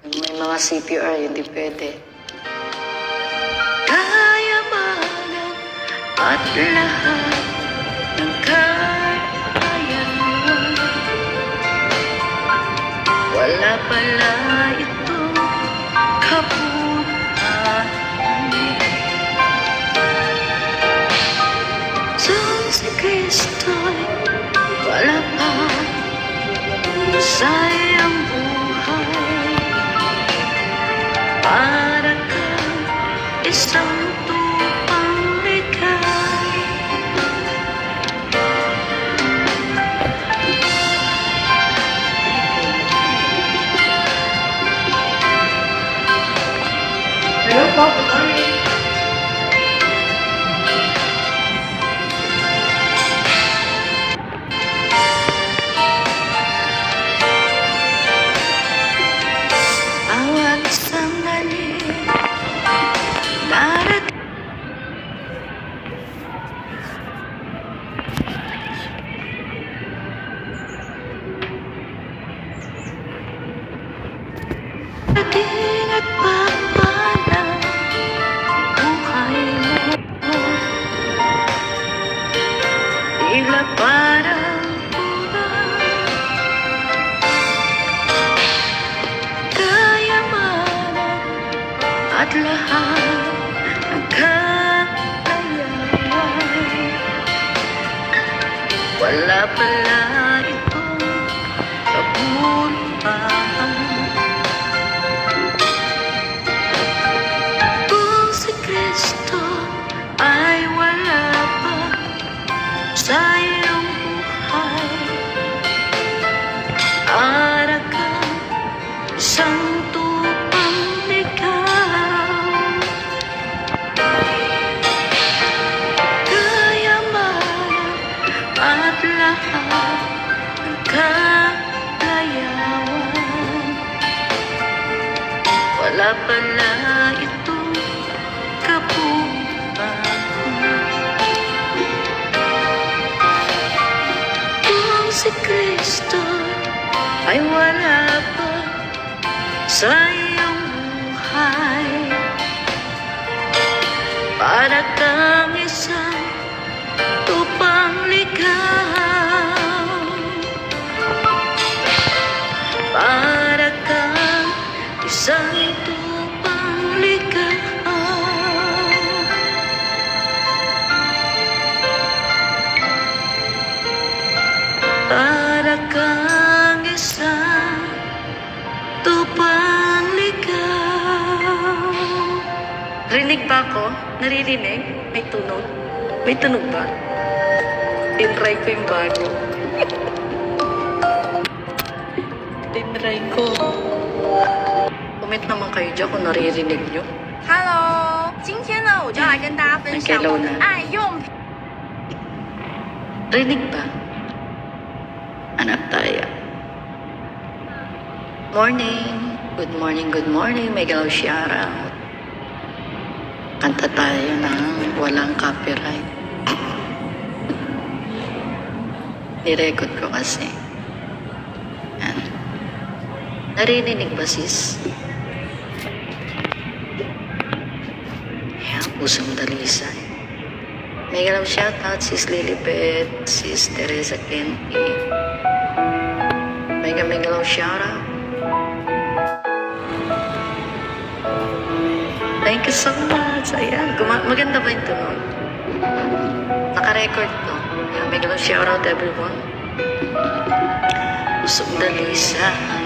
May mga CPR, hindi pwede. Kayamanan at lahat ng kayawan, wala pala itong kabuuan. Si Kristo'y wala pa sa iyong buhay, para kang isang tupang ligay. Hello po, good morning. Bawat sandali darating, at papalang buhay mo, tila parang pulang kayamanan at lahat ng kakayawan, wala pala itong kabuluhan. Kung si Kristo ay wala pa sa iyong buhay, para kang isang tupang ligaw. Kayamanan at lahat ng kalayawan, wala pala itong kabuuan. Kung si Kristo ay wala pa sa iyong buhay, para kang isang tupang ligaw, para kang isang tupang ligaw, para kang isang tupang ligaw. Rinig ba ako? Naririnig? May tunog? May tunog ba? Tinry ko yung bago. Tinry ko. Comment naman kayo dyan kung naririnig nyo. Hello， 今天呢，我就来跟大家分享我的爱用品。 Rinig ba? Anak tayo. Morning. Good morning, good morning. May galaw shoutout. Kanta tayo ng walang copyright. Nirecord ko kasi. Yan. Narinig ba sis? Yan, pusong dalisay. May galaw shoutout sis Lilibet, sis Teresa Kenti. May galaw shoutout. Thank you so much. Ayan, maganda ba yung tunog? Naka-record to. Ayan, may galaw shoutout everyone. Pusong dalisay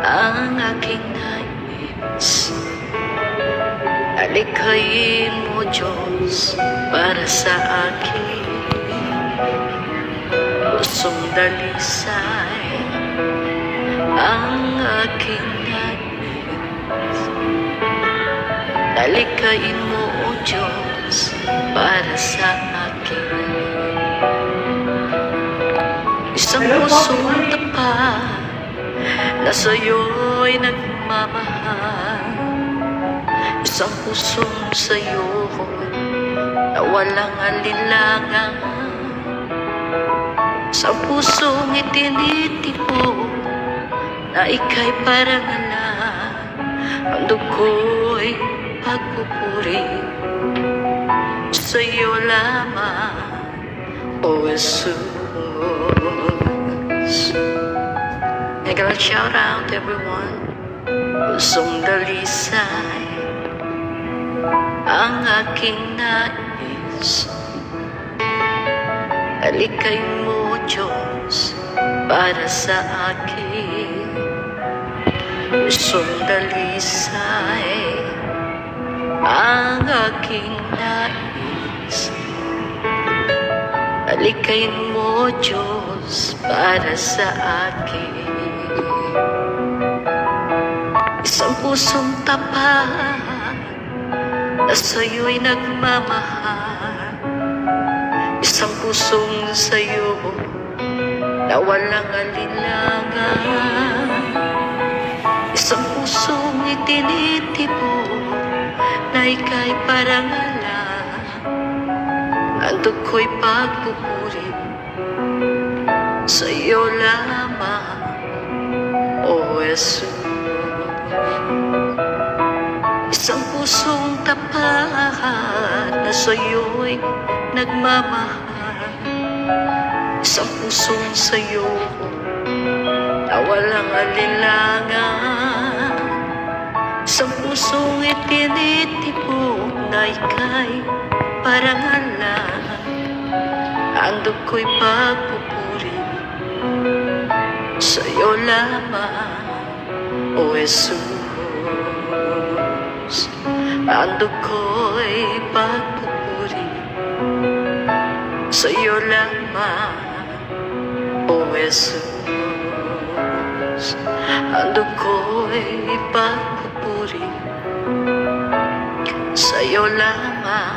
ang aking nais. Alikhayin mo, Diyos, para sa akin. Pusong dalisay ang aking nais. Alikhayin mo, O Diyos, para sa akin. Isang pusong tapat na sa'yo'y nagmamahal. Isang pusong sa'yo na walang alinlangan. Sa pusong itinitipo na ika'y parangalan. Ang dugo'y pagpupuri sa'yo lamang, O Jesus. I gotta shout out everyone. Pusong dalisay ang aking nais. Halikay mo, Diyos, para sa akin. Pusong dalisay ang aking nais. Halikay mo, Diyos, para sa akin. Isang pusong tapat na sa'yo'y nagmamahal. Isang pusong sa'yo na walang alinlangan. Isang pusong itinitipon na ika'y parangalan. Ang dugo'y pagpupuri sa'yo lamang, O Jesus. Isang pusong tapat na sa'yo'y nagmamahal. Isang pusong sa'yo na walang alinlangan. Isang pusong itinitipon na ika'y parangalan. Ang dugo'y pagpupuri sa'yo lamang, O Jesus. Ang dugo'y pagpupuri sa'yo lamang, O Jesus. Ang dugo'y pagpupuri sa'yo lamang,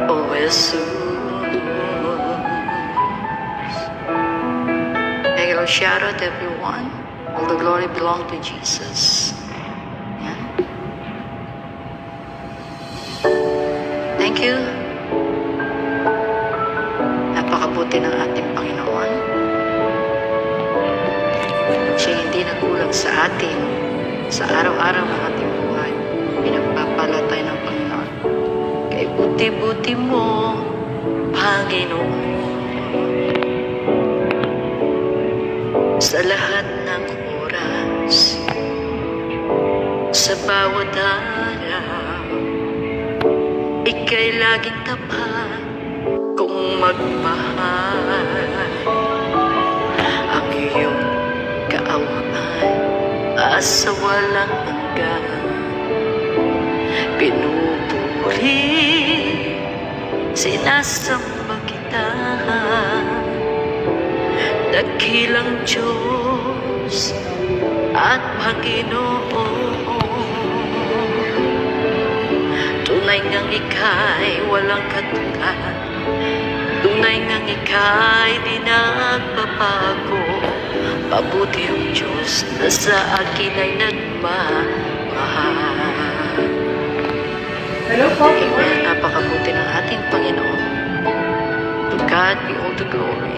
O Jesus. I will shout out everyone. All the glory belongs to Jesus. Yan. Thank you. Napakabuti ng ating Panginoon. Siya hindi nagkulang sa atin. Sa araw-araw ng ating buhay, pinagpapala tayo ng Panginoon. Kay buti-buti mo, Panginoon. Sa lahat ng oras, sa bawat araw, ika'y laging tapat kung magmahal. Ang iyong kaawaan asa walang hanggan. Pinupuri, sinasamba kita, dakilang Diyos at Panginoon. Tunay ngang ika'y walang katulad. Tunay ngang ika'y di nagbabago. Mabuti ang Diyos na sa akin ay nagmamahal. Amen. Napakabuti ng ating Panginoon. To God be all the glory.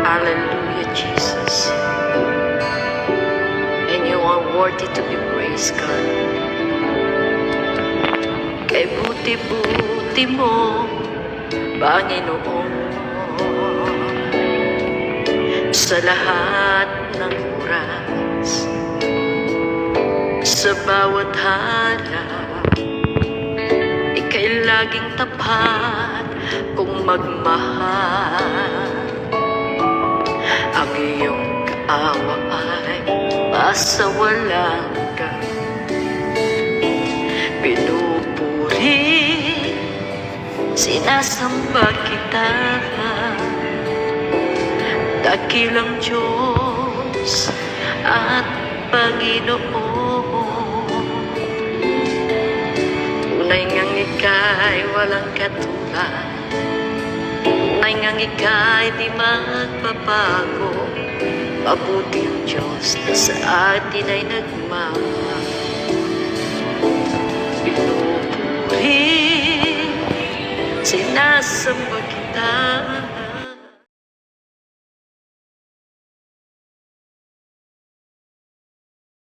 Hallelujah, Jesus. And you are worthy to be praised, God. Kay buti-buti mo, Panginoon, sa lahat ng oras, sa bawat harap, ika'y laging tapat kung magmahal. Ang iyong kaawa ay masawalang ka. Pinupuri, sinasamba kita, dakilang Diyos at Panginoon. Tunay ngang ika'y walang katulad. Tunay ngang ika'y di magbabago. Mabuti ang Diyos na sa atin ay nagmamahal. Pinupuri, sinasamba kita,